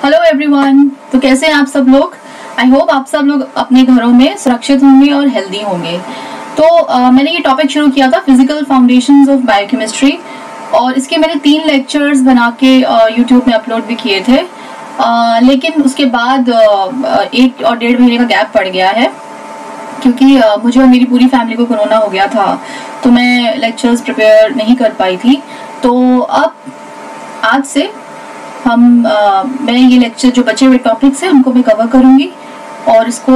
Hello everyone. तो कैसे हैं आप सब लोग? आई होप आप सब लोग अपने घरों में सुरक्षित होंगे और हेल्दी होंगे। तो मैंने ये टॉपिक शुरू किया था फिजिकल फाउंडेशंस ऑफ बायोकेमिस्ट्री, और इसके मैंने 3 लेक्चर्स बना के यूट्यूब में अपलोड भी किए थे। लेकिन उसके बाद 1 और 1.5 महीने का गैप पड़ गया है, क्योंकि मुझे और मेरी पूरी फैमिली को कोरोना हो गया था, तो मैं लेक्चर्स प्रिपेयर नहीं कर पाई थी। तो अब आज से मैं ये लेक्चर जो बचे हुए टॉपिक्स हैं उनको मैं कवर करूंगी, और इसको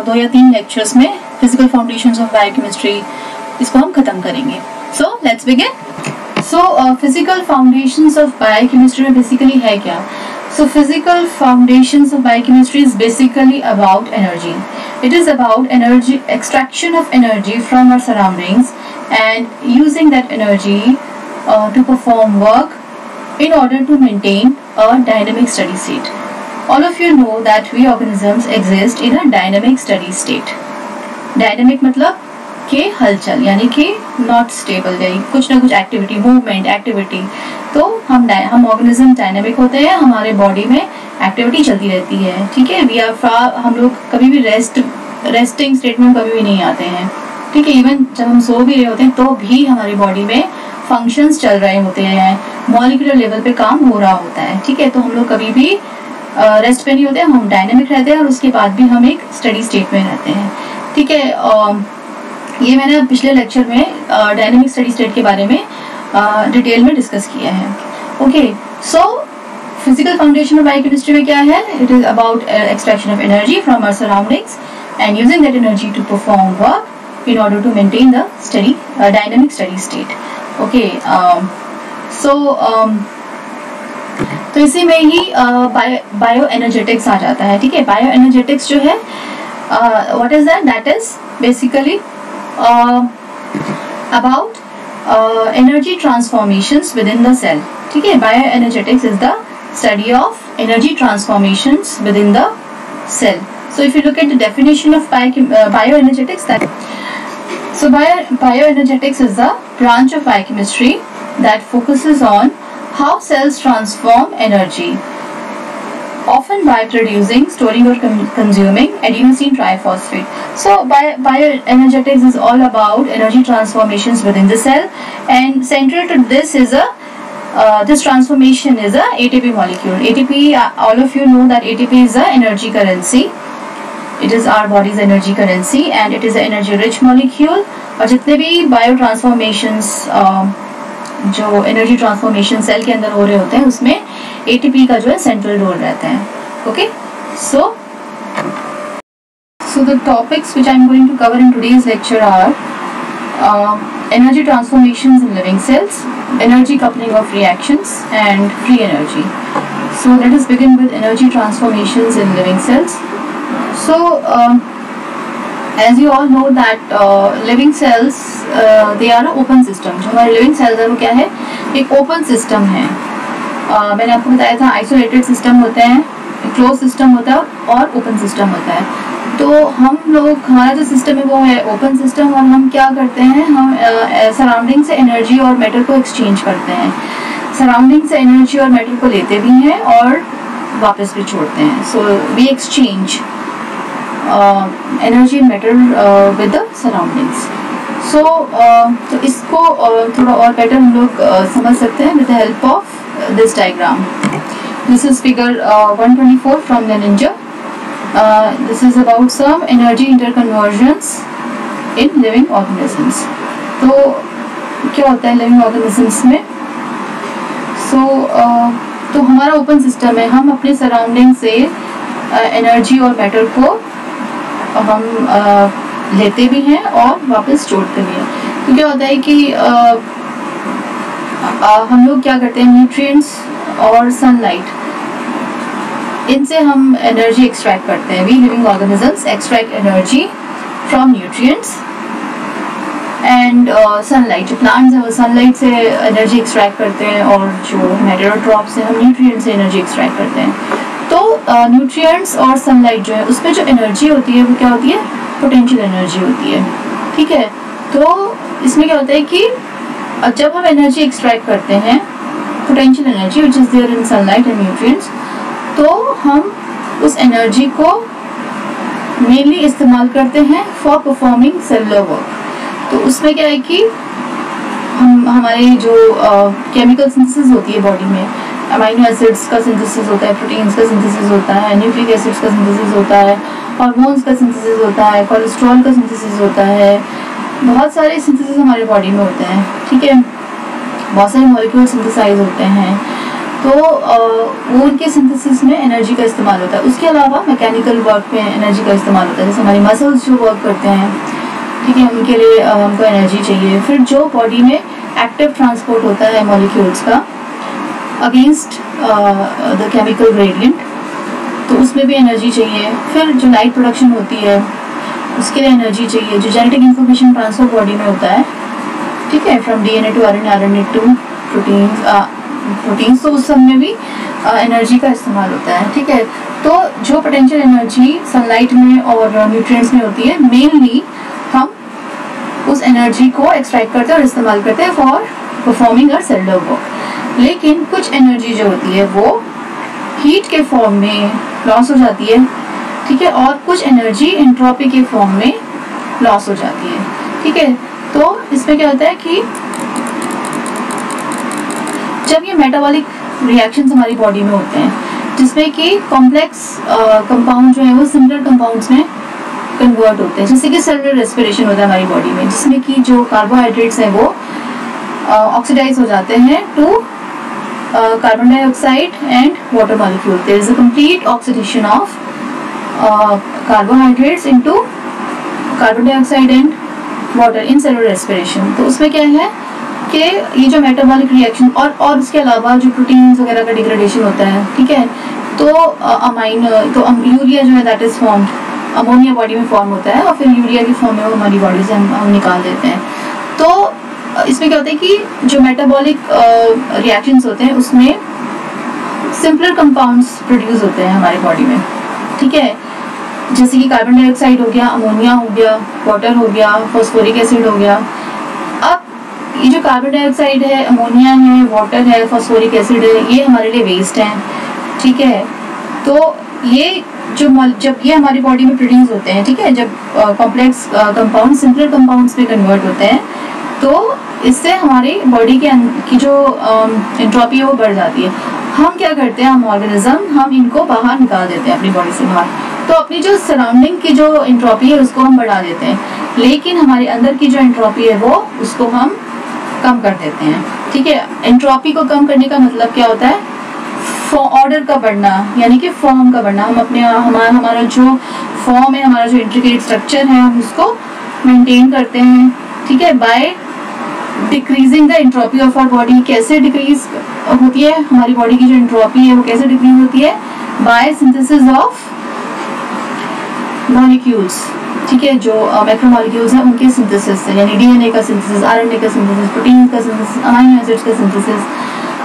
2 या 3 लेक्चर्स में फिजिकल फाउंडेशंस ऑफ बायोकेमिस्ट्री इसको हम खत्म करेंगे। So let's begin. So physical foundations of biochemistry में बेसिकली है क्या? So physical foundations of biochemistry is basically about energy. It is about energy, extraction of energy from our surroundings and using that energy to perform work in order to maintain a dynamic steady state. All of you know that we organisms exist in a dynamic steady state. Dynamic मतलब के हलचल, यानी कि not stable, यानी कुछ ना कुछ activity, movement, activity. तो हम ऑर्गेनिज्म डायनामिक होते हैं, हमारे बॉडी में एक्टिविटी चलती रहती है। ठीक है, हम लोग कभी भी रेस्टिंग स्टेट में कभी भी नहीं आते हैं। ठीक है, इवन जब हम सो भी रहे होते हैं तो भी हमारी बॉडी में फंक्शंस चल रहे होते हैं, मॉलिक्यूलर लेवल पे काम हो रहा होता है। ठीक है, तो हम लोग कभी भी रेस्ट पे नहीं होते, हम डायनामिक रहते हैं और उसके बाद भी हम एक स्टडी स्टेट में रहते हैं। ठीक है, ये मैंने पिछले लेक्चर में डायनामिक स्टडी स्टेट के बारे में डिटेल में डिस्कस किया है। Okay, so physical foundation of biochemistry में क्या है? It is about extraction of energy from our surroundings and using that energy to perform work in order to maintain the steady dynamic steady state. Okay, तो इसी में ही bio energetics आ जाता है। ठीक है, बायो एनर्जेटिक्स जो है, what is that? That is basically about energy transformations within the cell. ठीक है, bioenergetics is the study of energy transformations within the cell. So if you look at the definition of bioenergetics, bioenergetics is the branch of biochemistry that focuses on how cells transform energy, often by producing, storing or consuming adenosine triphosphate. So bioenergetics is all about energy transformations within the cell, and central to this is this transformation is a ATP molecule. ATP, all of you know that ATP is a energy currency. It is our body's energy currency and it is an energy rich molecule. और जितने भी bio transformations जो energy transformation cell के अंदर हो रहे होते हैं उसमें एटीपी का जो है सेंट्रल रोल रहता है। Okay, so the topics which I am going to cover in today's lecture are energy transformations in living cells, energy coupling of reactions and free energy. So let us begin with energy transformations in living cells. सो as you all know that living cells they are an open system. जो हमारे living cells है वो क्या है? एक open system है। मैंने आपको बताया था isolated system होते हैं, closed system होता है और open system होता है। तो हम लोग, हमारा जो system है वो है open system, और हम क्या करते हैं? हम surrounding से energy और matter को exchange करते हैं। surrounding से energy और matter को लेते भी हैं और वापस भी छोड़ते हैं। So we exchange energy and matter with the surroundings. So तो इसको थोड़ा और better हम लोग समझ सकते हैं with the help of this diagram. This is figure 124 from the Ninja. This is about some energy interconversions in living organisms. तो क्या होता है living organisms में? So तो हमारा open system है, हम अपने surrounding से energy और matter को हम लेते भी हैं और वापस छोड़ते भी हैं। तो क्या होता है कि हम लोग क्या करते हैं? न्यूट्रिएंट्स और सनलाइट, इनसे हम एनर्जी एक्सट्रैक्ट करते हैं। We living organisms extract energy from nutrients and sunlight. जो प्लांट्स हैं वो सनलाइट से एनर्जी एक्सट्रैक्ट करते हैं, और जो हेटेरोट्रॉप से हम न्यूट्रिएंट्स से एनर्जी एक्सट्रैक्ट करते हैं। तो न्यूट्रिएंट्स और सनलाइट जो है उसमें जो एनर्जी होती है वो क्या होती है? पोटेंशियल एनर्जी होती है। ठीक है, तो इसमें क्या होता है कि जब हम एनर्जी एक्सट्रैक्ट करते हैं, potential energy which is there in sunlight and nutrients, तो हम उस एनर्जी को मेनली इस्तेमाल करते हैं फॉर परफॉर्मिंग सेलुलर वर्क। तो उसमें क्या है कि हमारे जो केमिकल सिंथेसिस होती है बॉडी में, अमाइनो एसिड्स का सिंथेसिस होता है, प्रोटीन्स का सिंथेसिस होता है, न्यूक्लिक एसिड्स का सिंथेसिस होता है, हार्मोन्स का सिंथेसिस होता है, कोलेस्ट्रॉल का सिंथेसिस होता है, बहुत सारे सिंथेसिस हमारे बॉडी में होते हैं, ठीक है, बहुत सारे मॉलिक्यूल सिंथेसाइज होते हैं। तो वो उनके सिंथेसिस में एनर्जी का इस्तेमाल होता है। उसके अलावा मैकेनिकल वर्क में एनर्जी का इस्तेमाल होता है, जैसे हमारी मसल्स जो वर्क करते हैं, ठीक है, उनके लिए हमको एनर्जी चाहिए। फिर जो बॉडी में एक्टिव ट्रांसपोर्ट होता है मॉलिक्यूल्स का अगेंस्ट द केमिकल ग्रेडियंट, तो उसमें भी एनर्जी चाहिए। फिर जो लाइट प्रोडक्शन होती है उसके लिए एनर्जी चाहिए। जो जेनेटिक इंफॉर्मेशन ट्रांसफर बॉडी में होता है, ठीक है, from DNA to RNA, RNA to proteins, तो उस सब में भी एनर्जी का इस्तेमाल होता है, ठीक है। तो जो पोटेंशियल एनर्जी सनलाइट में और न्यूट्रिएंट्स में होती है, मेनली हम उस एनर्जी को एक्सट्रैक्ट करते हैं और इस्तेमाल करते हैं for performing our cellular work. लेकिन कुछ एनर्जी जो होती है वो हीट के फॉर्म में लॉस हो जाती है, ठीक है, और कुछ एनर्जी एंट्रोपी के फॉर्म में लॉस हो जाती है, ठीक है। तो इसमें क्या होता है कि जब ये मेटाबॉलिक रिएक्शंस हमारी बॉडी में होते हैं, जिसमें कि कॉम्प्लेक्स कंपाउंड जो है वो सिमिलर कंपाउंड्स में कन्वर्ट होते हैं, जैसे कि सेलुलर रेस्पिरेशन होता है हमारी बॉडी में, जिसमें कि जो कार्बोहाइड्रेट्स हैं वो ऑक्सीडाइज हो जाते हैं to carbon dioxide and water molecule. There is a complete oxidation of carbohydrates into carbon dioxide and water in cellular respiration. तो उसमें क्या है कि ये जो मेटाबॉलिक रिएक्शन और उसके अलावा जो प्रोटीन्स वगैरह का डिग्रेडेशन होता है, ठीक है, तो यूरिया जो है that is form, ammonia body में फॉर्म होता है और फिर यूरिया की फॉर्म में वो हमारी बॉडी से हम निकाल देते हैं। तो इसमें क्या होता है कि जो मेटाबॉलिक रिएक्शंस होते हैं उसमें सिंपलर कंपाउंड्स प्रोड्यूस होते हैं हमारी बॉडी में, ठीक है, जैसे कि कार्बन डाइऑक्साइड हो गया, अमोनिया हो गया, वाटर हो गया, फॉस्फोरिक एसिड हो गया। अब ये जो कार्बन डाइऑक्साइड है, अमोनिया है, वाटर है, फॉस्फोरिक एसिड है, ये हमारे लिए वेस्ट है, ठीक है। तो ये जब ये हमारी बॉडी में प्रोड्यूस होते हैं, ठीक है, जब कॉम्प्लेक्स कंपाउंड सिंपलर कंपाउंड्स में कन्वर्ट होते हैं, तो इससे हमारी बॉडी की जो एंट्रोपी है वो बढ़ जाती है। हम क्या करते हैं, हम ऑर्गेनिज्म हम इनको बाहर निकाल देते हैं अपनी बॉडी से बाहर, तो अपनी जो सराउंडिंग की जो एंट्रोपी है उसको हम बढ़ा देते हैं, लेकिन हमारे अंदर की जो एंट्रोपी है वो उसको हम कम कर देते हैं, ठीक है। एंट्रोपी को कम करने का मतलब क्या होता है, ऑर्डर का बढ़ना, यानी कि फॉर्म का बढ़ना। हम अपने हमारा जो फॉर्म है, हमारा जो इंट्रिकेट स्ट्रक्चर है, हम उसको मेंटेन करते हैं, ठीक है, by decreasing the entropy of our body. कैसे डिक्रीज होती है हमारी बॉडी की जो एंट्रोपी है वो कैसे डिक्रीज होती है, बाय सिंथेसिस ऑफ मॉलिक्यूल्स, ठीक है, जो मैक्रोमॉलिक्यूल्स हैं उनके सिंथेसिस से, यानी डीएनए का सिंथेसिस, आरएनए का सिंथेसिस, प्रोटीन का सिंथेसिस, अमाइनो एसिड्स का सिंथेसिस,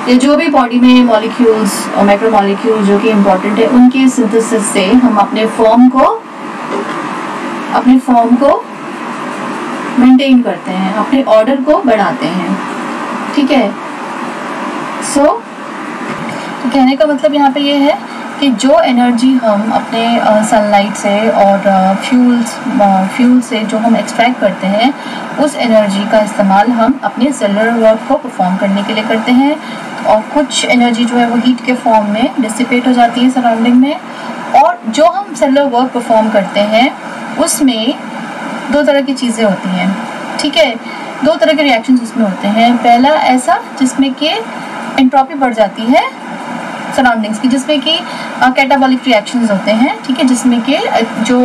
ये जो भी बॉडी में मॉलिक्यूल्स और मैक्रोमॉलिक्यूल जो कि इम्पोर्टेंट है उनके सिंथेसिस से हम अपने फॉर्म को मेंटेन करते हैं, अपने ऑर्डर को बढ़ाते हैं, ठीक है। सो तो कहने का मतलब यहाँ पे ये है कि जो एनर्जी हम अपने सनलाइट से और फ्यूल से जो हम एक्सट्रैक्ट करते हैं, उस एनर्जी का इस्तेमाल हम अपने सेलुलर वर्क को परफॉर्म करने के लिए करते हैं, और कुछ एनर्जी जो है वो हीट के फॉर्म में डिसिपेट हो जाती है सराउंडिंग में। और जो हम सेलुलर वर्क परफॉर्म करते हैं उसमें दो तरह की चीज़ें होती हैं, ठीक है, दो तरह के रिएक्शंस उसमें होते हैं। पहला ऐसा जिसमें कि एंट्रोपी बढ़ जाती है सराउंडिंग्स की, जिसमें कि कैटाबॉलिक रिएक्शंस होते हैं, ठीक है, जिसमें कि जो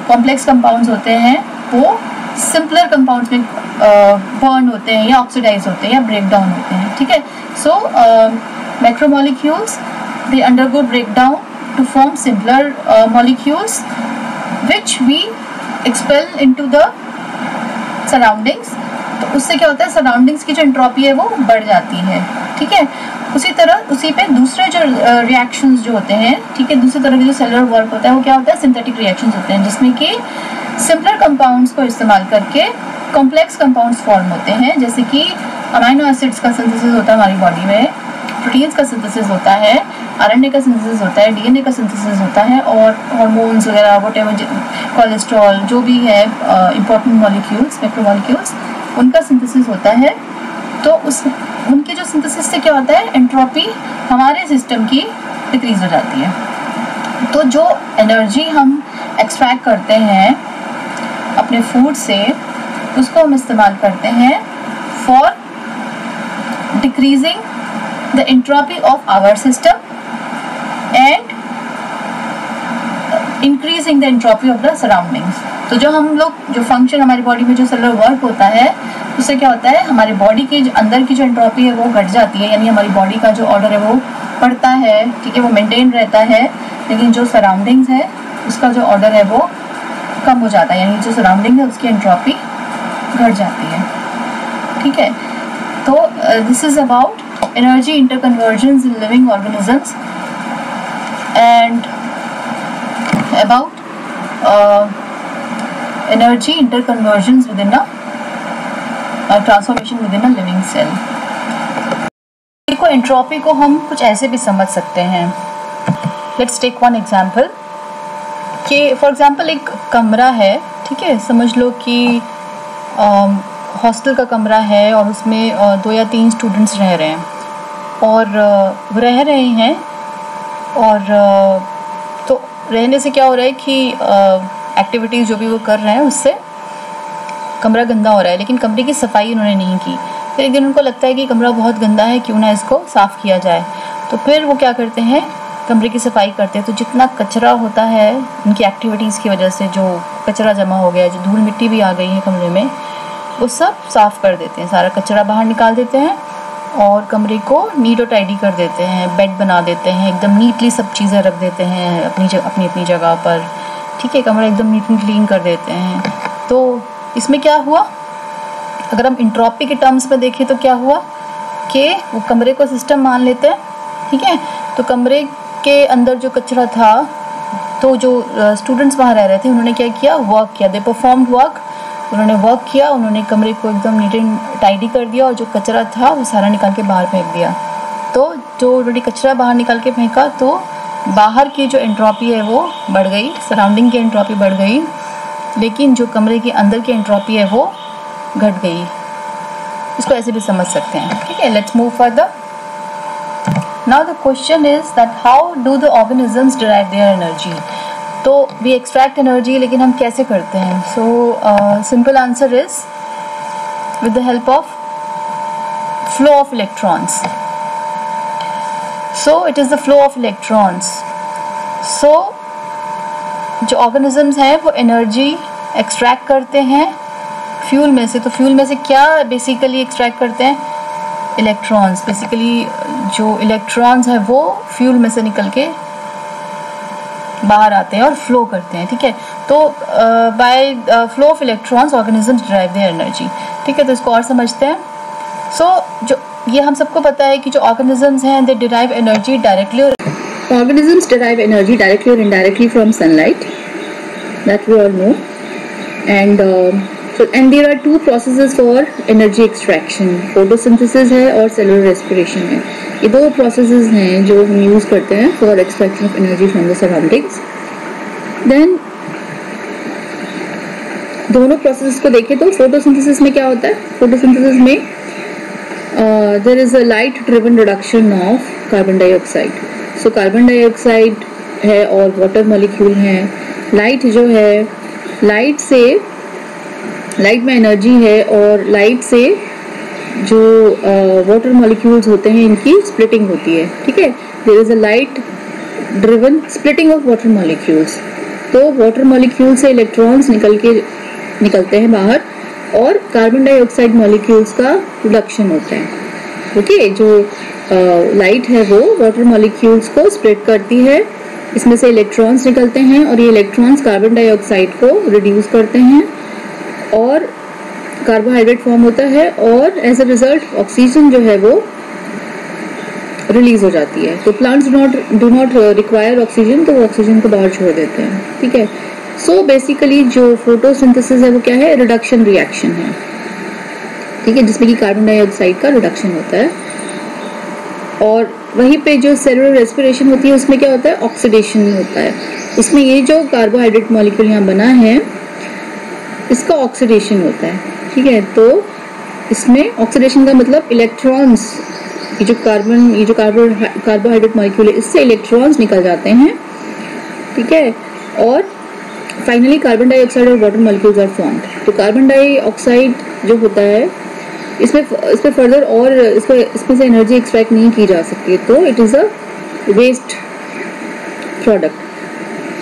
कॉम्प्लेक्स कंपाउंड्स होते हैं वो सिंपलर कंपाउंड्स में बर्न होते हैं या ऑक्सीडाइज होते हैं या ब्रेक डाउन होते हैं, ठीक है। So macromolecules they undergo break down to form simpler molecules which we expel into the surroundings. तो उससे क्या होता है, सराउंडिंग्स की जो एंट्रोपी है वो बढ़ जाती है, ठीक है। उसी तरह उसी पे दूसरे जो रिएक्शंस जो होते हैं, ठीक है, दूसरी तरह के जो सेलुलर वर्क होता है वो क्या होता है, सिंथेटिक रिएक्शंस होते हैं, जिसमें कि सिंपलर कंपाउंड्स को इस्तेमाल करके कॉम्प्लेक्स कंपाउंड्स फॉर्म होते हैं, जैसे कि अमाइनो एसिड्स का सिंथेसिस होता है हमारी बॉडी में, प्रोटीन्स का सिंथेसिस होता है, आरएनए का सिंथेसिस होता है, डीएनए का सिंथेसिस होता है, और हार्मोन्स वगैरह व्हाटएवर, कोलेस्ट्रॉल, जो भी है इंपॉर्टेंट मॉलिक्यूल्स, मैक्रोमॉलिक्यूल्स, उनका सिंथेसिस होता है। तो उनके जो सिंथेसिस से क्या होता है, एंट्रोपी हमारे सिस्टम की डिक्रीज हो जाती है। तो जो एनर्जी हम एक्सट्रैक्ट करते हैं अपने फूड से, उसको हम इस्तेमाल करते हैं for decreasing the entropy of our system and increasing the entropy of the surroundings. तो जो हम लोग, जो फंक्शन हमारी बॉडी में, जो सेलुलर वर्क होता है, उससे क्या होता है, हमारी बॉडी के अंदर की जो एंट्रोपी है वो घट जाती है, यानी हमारी बॉडी का जो ऑर्डर है वो बढ़ता है, ठीक है, वो मेंटेन रहता है, लेकिन जो सराउंडिंग्स है उसका जो ऑर्डर है वो कम हो जाता है, यानी जो सराउंडिंग है उसकी एंट्रोपी घट जाती है, ठीक है। तो this is about energy interconversions in living organisms and about energy interconversions within a transformation within a living cell. देखो, एंट्रोपी को हम कुछ ऐसे भी समझ सकते हैं। लेट्स टेक वन एग्जांपल कि फॉर एग्जांपल एक कमरा है, ठीक है, समझ लो कि हॉस्टल का कमरा है और उसमें 2 या 3 स्टूडेंट्स रह रहे हैं, और वो रह रहे हैं, और तो रहने से क्या हो रहा है कि एक्टिविटीज़ जो भी वो कर रहे हैं उससे कमरा गंदा हो रहा है, लेकिन कमरे की सफाई उन्होंने नहीं की। फिर एक दिन उनको लगता है कि कमरा बहुत गंदा है, क्यों ना इसको साफ़ किया जाए। तो फिर वो क्या करते हैं, कमरे की सफाई करते हैं। तो जितना कचरा होता है उनकी एक्टिविटीज़ की वजह से, जो कचरा जमा हो गया, जो धूल मिट्टी भी आ गई है कमरे में, वो सब साफ़ कर देते हैं, सारा कचरा बाहर निकाल देते हैं और कमरे को नीट और टाइडी कर देते हैं, बेड बना देते हैं, एकदम नीटली सब चीज़ें रख देते हैं अपनी जगह पर, ठीक है, कमरा एकदम नीट एंड क्लीन कर देते हैं। तो इसमें क्या हुआ, अगर हम इंट्रोपी के टर्म्स में देखें तो क्या हुआ कि वो कमरे को सिस्टम मान लेते हैं, ठीक है। तो कमरे के अंदर जो कचरा था, तो जो स्टूडेंट्स वहाँ रह रहे थे, उन्होंने क्या किया, वर्क किया, दे परफॉर्म्ड वर्क, उन्होंने वर्क किया, उन्होंने कमरे को एकदम नीट एंड टाइडी कर दिया, और जो कचरा था वो सारा निकाल के बाहर फेंक दिया। तो जो उन्होंने कचरा बाहर निकाल के फेंका, तो बाहर की जो एंट्रोपी है वो बढ़ गई, सराउंडिंग की एंट्रोपी बढ़ गई, लेकिन जो कमरे के अंदर की एंट्रोपी है वो घट गई। इसको ऐसे भी समझ सकते हैं, ठीक है। Let's move further. Now the question is that how do the organisms derive their energy. तो वी एक्सट्रैक्ट एनर्जी, लेकिन हम कैसे करते हैं? So simple answer is with the help of flow of electrons. So it is the flow of electrons. So जो organisms हैं वो energy extract करते हैं फ्यूल में से। तो फ्यूल में से क्या बेसिकली एक्सट्रैक्ट करते हैं? इलेक्ट्रॉन्स। बेसिकली जो इलेक्ट्रॉन्स हैं वो फ्यूल में से निकल के बाहर आते हैं और फ्लो करते हैं, ठीक है। तो by flow of electrons organisms derive their energy, ठीक है। तो इसको और समझते हैं। सो जो ये हम सबको पता है कि जो ऑर्गेनिजम्स हैं दे डिराइव एनर्जी डायरेक्टली, और organisms derive energy directly or indirectly from sunlight, that we all know, and there are 2 processes for energy extraction, photosynthesis है और cellular respiration है। ये 2 processes हैं जो हम यूज़ करते हैं for extraction of energy from the surroundings। then दोनों processes को देखें तो photosynthesis में क्या होता है? photosynthesis में there is a light driven reduction of carbon dioxide। So carbon dioxide है और वाटर मॉलिक्यूल है। लाइट जो है, लाइट में एनर्जी है, और लाइट से जो वाटर मॉलिक्यूल्स होते हैं इनकी स्प्लिटिंग होती है, ठीक है। There is a light driven splitting of water molecules. तो वाटर मॉलिक्यूल से इलेक्ट्रॉन्स निकलते हैं बाहर, और कार्बन डाइऑक्साइड मॉलिक्यूल्स का रिडक्शन होता है, ओके। जो लाइट है वो वाटर मॉलिक्यूल्स को स्प्लिट करती है, इसमें से इलेक्ट्रॉन्स निकलते हैं, और ये इलेक्ट्रॉन्स कार्बन डाइऑक्साइड को रिड्यूस करते हैं और कार्बोहाइड्रेट फॉर्म होता है, और एज अ रिजल्ट ऑक्सीजन जो है वो रिलीज हो जाती है। तो plants do not require oxygen, तो वो ऑक्सीजन को बाहर छोड़ देते हैं, ठीक है। सो बेसिकली जो फोटोसिंथेसिस है वो क्या है? रिडक्शन रिएक्शन है, ठीक है, जिसमें कि कार्बन डाइऑक्साइड का रिडक्शन होता है। और वहीं पे जो सेलुलर रेस्पिरेशन होती है उसमें क्या होता है, ऑक्सीडेशन होता है। इसमें ये जो कार्बोहाइड्रेट मॉलिक्यूल यहाँ बना है इसका ऑक्सीडेशन होता है, ठीक है। तो इसमें ऑक्सीडेशन का मतलब इलेक्ट्रॉन्स, ये जो कार्बोहाइड्रेट मॉलिक्यूल है इससे इलेक्ट्रॉन्स निकल जाते हैं, ठीक है। और फाइनली कार्बन डाइऑक्साइड और वाटर मॉलिक्यूल्स आर फॉर्म्ड। तो कार्बन डाइऑक्साइड जो होता है इसमें फर्दर और इसमें से एनर्जी एक्सट्रैक्ट नहीं की जा सकती, तो it is a waste product.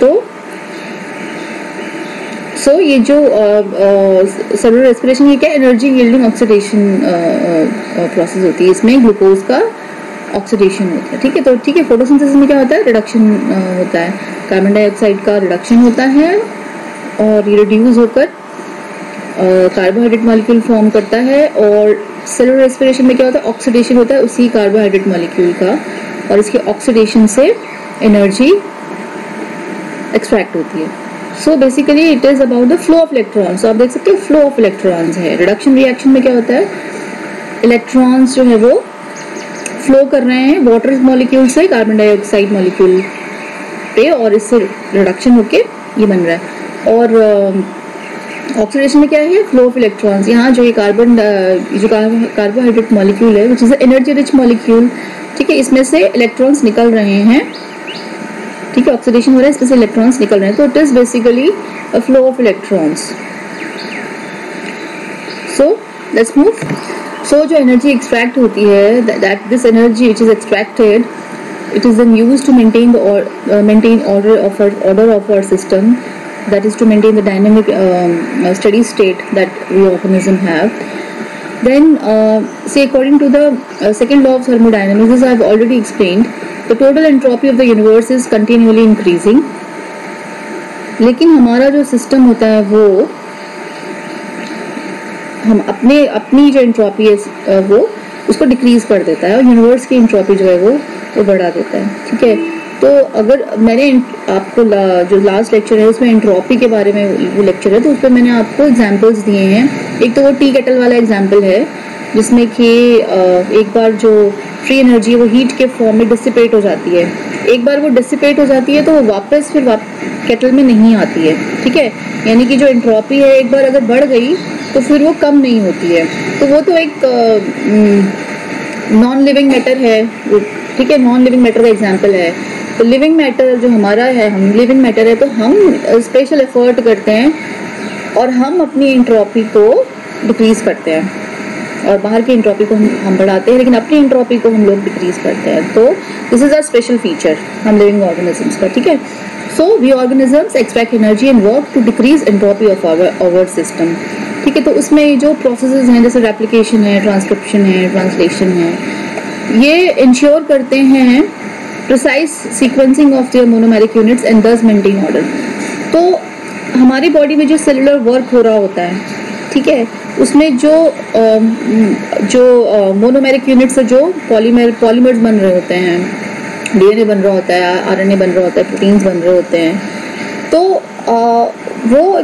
तो ये जो सेलुलर रेस्पिरेशन ये क्या एनर्जी यील्डिंग ऑक्सीडेशन प्रोसेस होती है, इसमें ग्लूकोज का ऑक्सीडेशन होता है, ठीक है। तो ठीक है, फोटोसिंथेसिस में क्या होता है, रिडक्शन होता है, कार्बन डाइऑक्साइड का रिडक्शन होता है और ये रिड्यूस होकर कार्बोहाइड्रेट मॉलिक्यूल फॉर्म करता है। और सेलुलर रेस्पिरेशन में क्या होता है, ऑक्सीडेशन होता है उसी कार्बोहाइड्रेट मॉलिक्यूल का और इसके ऑक्सीडेशन से एनर्जी एक्सट्रैक्ट होती है। So basically it is about the flow of electrons. आप देख सकते हो फ्लो ऑफ इलेक्ट्रॉन्स है। रिडक्शन रिएक्शन में क्या होता है, इलेक्ट्रॉन्स जो है वो फ्लो कर रहे हैं वाटर मॉलिक्यूल से कार्बन डाइऑक्साइड मॉलिक्यूल पे और इससे रिडक्शन होके ये बन रहा है। और ऑक्सीडेशन में क्या है, फ्लो ऑफ इलेक्ट्रॉन्स। यहाँ जो ये कार्बोहाइड्रेट मॉलिक्यूल है which is energy rich molecule, ठीक है, इसमें से इलेक्ट्रॉन्स निकल रहे हैं, ठीक है, ऑक्सीडेशन हो रहा है, इसमें से इलेक्ट्रॉन्स निकल रहे हैं। तो it is basically a flow of electrons. So let's move. So जो एनर्जी एक्सट्रैक्ट होती है, that this energy which is extracted, it is then used to maintain order of our system, that is to maintain the dynamic steady state that we organism have. Then say according to the second law of thermodynamics, as I have already explained, the total entropy of the universe is continually increasing. लेकिन हमारा जो system होता है वो हम अपनी जो entropy है वो उसको डिक्रीज कर देता है और यूनिवर्स की एंट्रोपी जो है वो बढ़ा देता है, ठीक है। तो अगर मैंने आपको जो लास्ट लेक्चर है उसमें एंट्रोपी के बारे में वो लेक्चर है, तो उस पर मैंने आपको एग्जांपल्स दिए हैं। एक तो वो टी केटल वाला एग्जांपल है जिसमें कि एक बार जो फ्री एनर्जी है वो हीट के फॉर्म में डिसिपेट हो जाती है। एक बार वो डिसिपेट हो जाती है तो वो वापस फिर केटल में नहीं आती है, ठीक है। यानी कि जो एंट्रोपी है एक बार अगर बढ़ गई तो फिर वो कम नहीं होती है। तो वो तो एक नॉन लिविंग मैटर है, ठीक है, नॉन लिविंग मैटर का एग्जांपल है। तो लिविंग मैटर जो हमारा है, हम लिविंग मैटर है तो हम स्पेशल एफर्ट करते हैं और हम अपनी एंट्रोपी को डिक्रीज करते हैं और बाहर की एंट्रोपी को हम बढ़ाते हैं, लेकिन अपनी एंट्रोपी को हम लोग डिक्रीज करते हैं। तो this is a special feature हम लिविंग ऑर्गेनिजम्स का, ठीक है। So we organisms extract energy and work to decrease entropy of our system, ठीक है। तो उसमें जो प्रोसेसेस हैं जैसे रेप्लिकेशन है, ट्रांसक्रिप्शन है, ट्रांसलेशन है, ये इंश्योर करते हैं precise sequencing of their monomeric units and दस मेंटेन ऑर्डर। तो हमारी बॉडी में जो सेलुलर वर्क हो रहा होता है, ठीक है, उसमें जो मोनोमेरिक यूनिट्स जो पॉलीमर्स बन रहे होते हैं, डीएनए बन रहा होता है, आरएनए बन रहा होता है, प्रोटीन्स बन रहे होते हैं, तो वो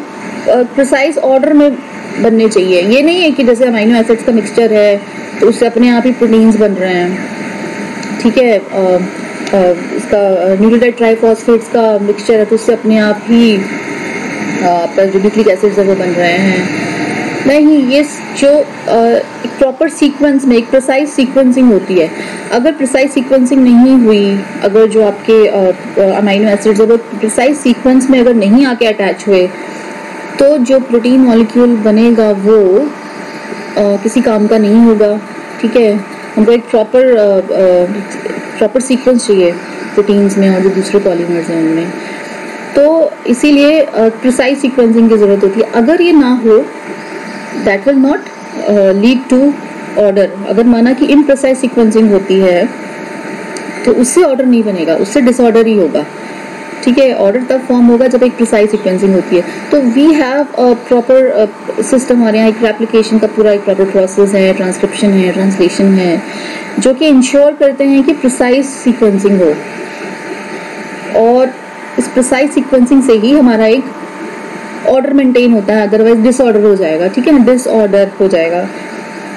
प्रिसाइज ऑर्डर में बनने चाहिए। ये नहीं है कि जैसे अमीनो एसिड्स का मिक्सचर है तो उससे अपने आप ही प्रोटीन्स बन रहे हैं, ठीक है। इसका न्यूक्लियोटाइड ट्राइफॉस्फेट्स का मिक्सचर है तो उससे अपने आप ही आपका जो न्यूक्लिक एसिड्स है वो बन रहे हैं। नहीं, ये जो एक प्रॉपर सीक्वेंस में एक प्रिसाइज सीक्वेंसिंग होती है। अगर प्रिसाइज सीक्वेंसिंग नहीं हुई, अगर जो आपके अमीनो एसिड्स है वो प्रिसाइज सीक्वेंस में अगर नहीं आके अटैच हुए, तो जो प्रोटीन मॉलिक्यूल बनेगा वो किसी काम का नहीं होगा, ठीक है। हमको एक प्रॉपर सीक्वेंस चाहिए प्रोटीन्स में और जो दूसरे पॉलीमर्स हैं उनमें, तो इसीलिए प्रिसाइज सीक्वेंसिंग की ज़रूरत होती है। अगर ये ना हो, that will not lead to order. अगर माना कि इम्प्रिसाइज सीक्वेंसिंग होती है तो उससे ऑर्डर नहीं बनेगा, उससे डिसऑर्डर ही होगा, ठीक है। ऑर्डर तब फॉर्म होगा जब एक प्रिसाइज सीक्वेंसिंग होती है। तो we have a proper system, हमारे यहाँ एक रेप्लिकेशन का पूरा एक प्रॉपर प्रोसेस है, ट्रांसक्रिप्शन है, ट्रांसलेशन है, जो कि इंश्योर करते हैं कि प्रिसाइज सीक्वेंसिंग हो। और इस प्रिसाइज सीक्वेंसिंग से ही हमारा एक ऑर्डर मेंटेन होता है, अदरवाइज डिसऑर्डर हो जाएगा, ठीक है ना। डिसऑर्डर हो जाएगा,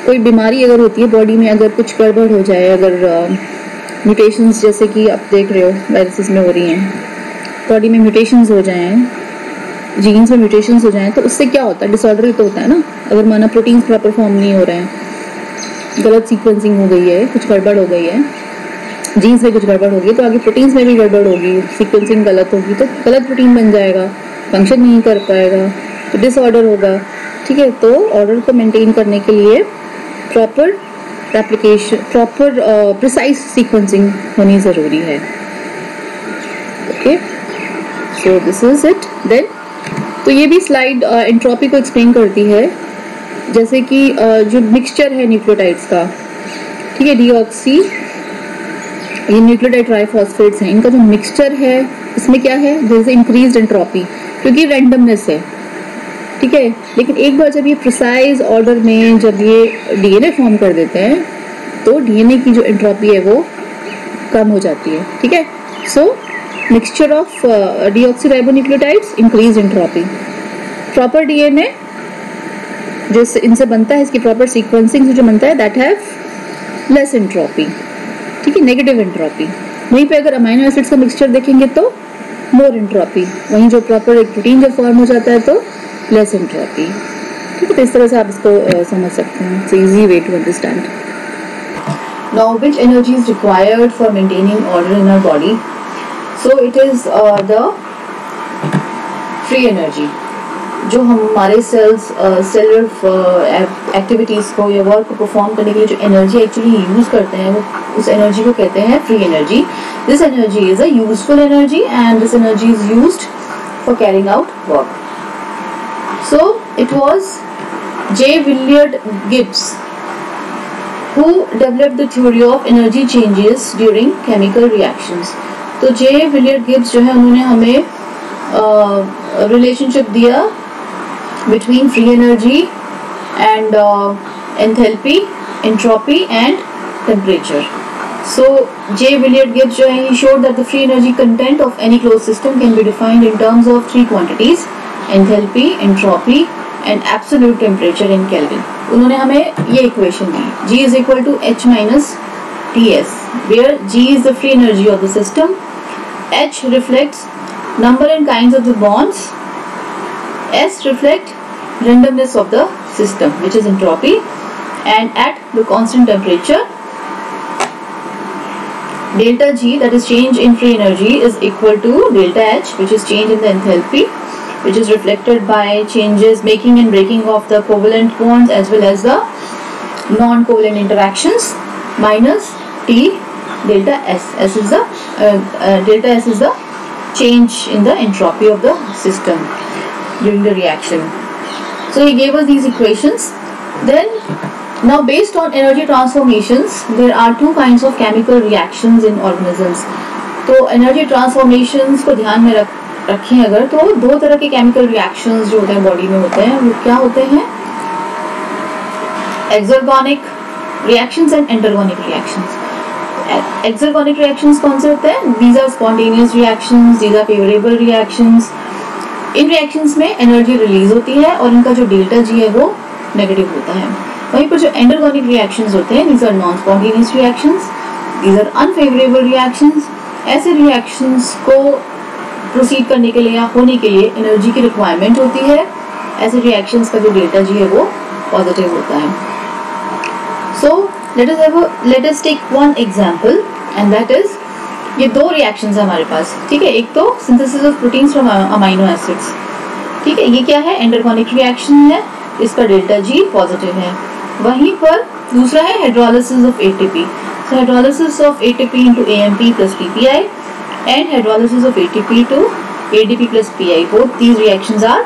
कोई बीमारी अगर होती है बॉडी में, अगर कुछ गड़बड़ हो जाए, अगर म्यूटेशंस जैसे कि आप देख रहे हो वायरसेस में हो रही हैं, बॉडी में म्यूटेशंस हो जाएं, जीन्स में म्यूटेशंस हो जाएं, तो उससे क्या होता है, डिसऑर्डर तो होता है ना। अगर माना प्रोटीन्स प्रॉपर फॉर्म नहीं हो रहे हैं, गलत सीक्वेंसिंग हो गई है, कुछ गड़बड़ हो गई है, जीन्स में कुछ गड़बड़ होगी तो आगे प्रोटीन्स में भी गड़बड़ होगी, सीक्वेंसिंग गलत होगी तो गलत प्रोटीन बन जाएगा, फंक्शन नहीं कर पाएगा, तो डिसऑर्डर होगा। ठीक है, तो ऑर्डर को मेंटेन करने के लिए proper replication, proper precise sequencing होनी ज़रूरी है। Okay, so this is it. Then तो ये भी स्लाइड एंट्रोपी को एक्सप्लेन करती है, जैसे कि जो मिक्सचर है न्यूक्लियोटाइड्स का, ठीक है, डीऑक्सी, ये न्यूक्लियोटाइड ट्राइफॉस्फेट्स हैं, इनका जो मिक्सचर है इसमें क्या है, जैसे इंक्रीज्ड एंट्रोपी, क्योंकि रैंडमनेस है। ठीक है, लेकिन एक बार जब ये प्रिसाइज ऑर्डर में जब ये डीएनए फॉर्म कर देते हैं तो डीएनए की जो एंट्रोपी है वो कम हो जाती है। ठीक है, so mixture of deoxyribonucleotides increase entropy. Proper DNA जो इनसे बनता है, इसकी प्रॉपर सीक्वेंसिंग से जो बनता है, दैट हैव लेस एंट्रोपी। ठीक है, नेगेटिव एंट्रोपी। वहीं पे अगर अमाइनो एसिड्स का मिक्सचर देखेंगे तो मोर एंट्रोपी, वहीं जो प्रॉपर एक प्रोटीन जब फॉर्म हो जाता है तो लेस एंट्रोपी। ठीक है, तो इस तरह से आप इसको समझ सकते हैं। It's easy way to understand. Now which energy is required for maintaining order in our body? So it is the free energy, जो हमारे सेल्स सेलुलर एक्टिविटीज को या वर्क को परफॉर्म करने के लिए जो एनर्जी एक्चुअली यूज करते हैं, वो उस एनर्जी को कहते हैं free energy. This energy is a useful energy and this energy is used for carrying out work. So it was J. Willard Gibbs who developed the theory of energy changes during chemical reactions. तो J. Willard Gibbs जो है, उन्होंने हमें relationship दिया between free energy and enthalpy, entropy and temperature. So J. Willard Gibbs जो है, he showed that the free energy content of any closed system can be defined in terms of three quantities: enthalpy, entropy and absolute temperature in Kelvin. उन्होंने हमें ये equation the, G is equal to H minus Ts, where G is the free energy of the system, H reflects number and kinds of the bonds, S reflect randomness of the system, which is entropy, and at the constant temperature, delta G, that is change in free energy, is equal to delta H, which is change in the enthalpy, which is reflected by changes making and breaking of the covalent bonds as well as the non-covalent interactions, minus T delta S. S is the delta S is the change in the entropy of the system during the reaction. So he gave us these equations. Then now based on energy transformations, there are two kinds of chemical reactions in organisms. तो energy transformations को ध्यान में रखें अगर, तो दो तरह के केमिकल रिएक्शंस जो होते हैं बॉडी में होते हैं, वो क्या होते हैं? Exergonic reactions and endergonic reactions. Exergonic reactions कौन से होते हैं? These are spontaneous reactions, these are favourable reactions. इन रिएक्शंस में एनर्जी रिलीज होती है और इनका जो डेल्टा जी है वो नेगेटिव होता है। वहीं पर जो एंटरगोनिक रिएक्शंस होते हैं, these are non spontaneous reactions, these are unfavourable reactions. ऐसे रिएक्शंस को प्रोसीड करने के लिए या होने के लिए एनर्जी की रिक्वायरमेंट होती है। ऐसे रिएक्शंस का जो डेल्टा जी है वो पॉजिटिव होता है। So let us take one example and that is, ये दो रिएक्शंस है हमारे पास। ठीक है, एक तो synthesis of proteins from amino acids. ठीक है, ये क्या है? एंटरगोनिक रिएक्शन है, इसका डेल्टा जी पॉजिटिव है। वहीं पर दूसरा है hydrolysis of ATP. So hydrolysis of ATP into AMP plus PPI and hydrolysis of ATP to ADP plus PI. Both these reactions are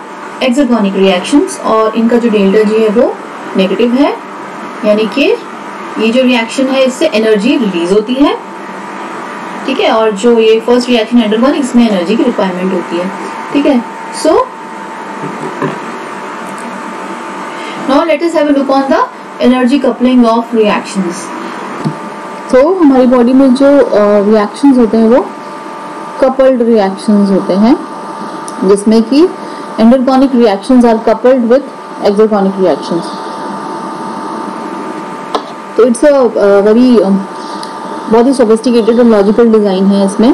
exergonic reactions और इनका जो डेल्टा जी है वो नेगेटिव है, यानी कि ये जो रिएक्शन है इससे एनर्जी रिलीज होती है। ठीक है, और जो ये फर्स्ट रिएक्शन एंटरगोनिक, इसमें एनर्जी की रिक्वायरमेंट होती है। ठीक है, so now let us have a look on the energy coupling of reactions. तो हमारी बॉडी में जो रिएक्शंस होते हैं वो कपल्ड रिएक्शंस होते हैं, जिसमें कि endergonic reactions are coupled with exergonic reactions. तो इट्स अ वेरी बहुत ही सोफिस्टिकेटेड और लॉजिकल डिज़ाइन है इसमें,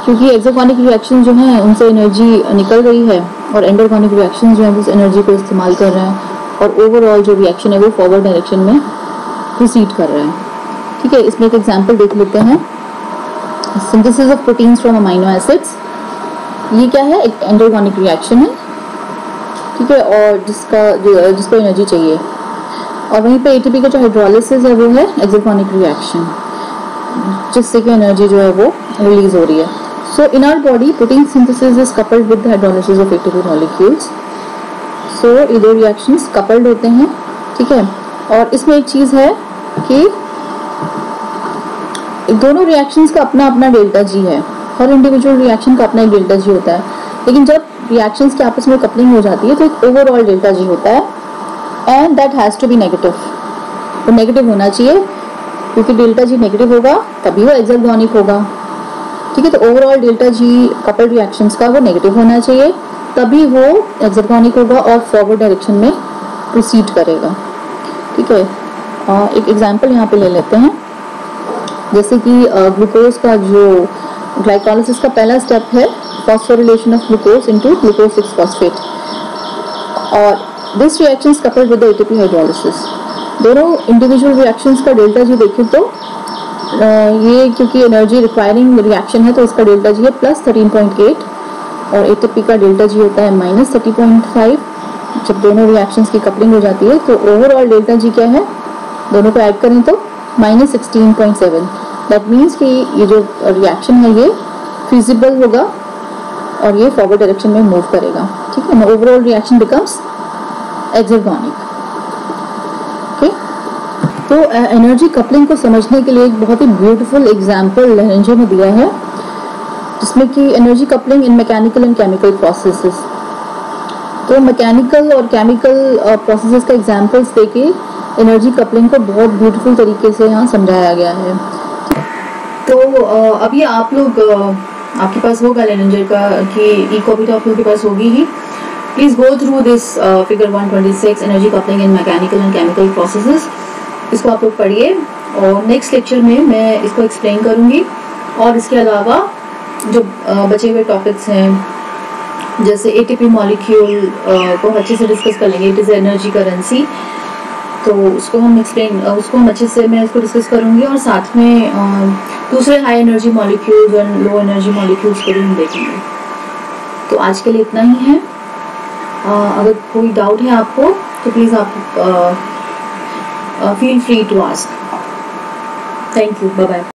क्योंकि एक्सोकॉनिक रिएक्शन जो हैं उनसे एनर्जी निकल रही है और एंडोकॉनिक रिएक्शन जो है उस एनर्जी को इस्तेमाल कर रहे हैं और ओवरऑल जो रिएक्शन है वो फॉरवर्ड डायरेक्शन में प्रोसीड कर रहे हैं। ठीक है, इसमें एक एग्जांपल देख लेते हैं। Synthesis of proteins from amino acids, ये क्या है, एक एंडोकॉनिक रिएक्शन है। ठीक है, और जिसको एनर्जी चाहिए। और वहीं पे एटीपी का जो हाइड्रोलिसिस है वो है एक्सोकॉनिक रिएक्शन, जिससे कि एनर्जी जो है वो रिलीज हो रही है। So in our body protein synthesis is coupled with the hydrolysis of ATP molecules. So ये दो रिएक्शंस कपल्ड होते हैं। ठीक है, और इसमें एक चीज़ है कि दोनों रिएक्शंस का अपना अपना डेल्टा जी है। हर इंडिविजुअल रिएक्शन का अपना एक डेल्टा जी होता है, लेकिन जब रिएक्शंस के आपस में कपलिंग हो जाती है तो एक ओवरऑल डेल्टा जी होता है, and that has to be negative. तो नेगेटिव होना चाहिए, क्योंकि डेल्टा जी नेगेटिव होगा तभी वो एक्सोगोनिक होगा। ठीक है, तो overall delta G coupled reactions का वो नेगेटिव होना चाहिए, तभी वो एक्सोगोनिक होगा और फॉरवर्ड डायरेक्शन में प्रोसीड करेगा। ठीक है, एक एग्जांपल यहाँ पे ले लेते हैं। जैसे कि ग्लूकोज का जो ग्लाइकोलाइसिस का पहला स्टेप है phosphorylation of glucose into glucose 6 phosphate, और this reactions coupled with the ATP hydrolysis. दोनों इंडिविजुअल रिएक्शंस का डेल्टा जी देखें तो ये क्योंकि एनर्जी रिक्वायरिंग रिएक्शन है तो इसका डेल्टा जी है +13.8 और एटीपी का डेल्टा जी होता है -30.5। जब दोनों रिएक्शंस की कपलिंग हो जाती है तो ओवरऑल डेल्टा जी क्या है, दोनों को ऐड करें तो -16.7। दैट मीन्स कि ये जो रिएक्शन है ये फिजिबल होगा और ये फॉरवर्ड डायरेक्शन में मूव करेगा। ठीक है, ओवरऑल रिएक्शन बिकम्स एक्सोगोनिक। ओके, तो एनर्जी कपलिंग को समझने के लिए एक बहुत ही ब्यूटीफुल एग्जांपल लहरेंजर ने दिया है, जिसमें कि energy coupling in mechanical and chemical processes. तो मैकेनिकल और केमिकल प्रोसेसेस का एग्जांपल्स देके एनर्जी कपलिंग को बहुत ब्यूटीफुल तरीके से यहाँ समझाया गया है। तो अभी आप लोग आपके पास होगा लहरेंजर का कि ई कॉपी तो आप लोगों के पास होगी ही। Please go through this figure 126 energy coupling in mechanical and chemical processes. इसको आप लोग पढ़िए और नेक्स्ट लेक्चर में मैं इसको एक्सप्लेन करूंगी। और इसके अलावा जो बचे हुए टॉपिक्स हैं जैसे एटीपी मॉलिक्यूल को अच्छे से डिस्कस कर लेंगे। इट इज़ एनर्जी करेंसी, तो उसको हम अच्छे से मैं इसको डिस्कस करूंगी और साथ में दूसरे हाई एनर्जी मॉलिक्यूल्स और लो एनर्जी मॉलिक्यूल्स को भी हम देखेंगे। तो आज के लिए इतना ही है। अगर कोई डाउट है आपको तो प्लीज़ आप feel free to ask. Thank you, bye bye.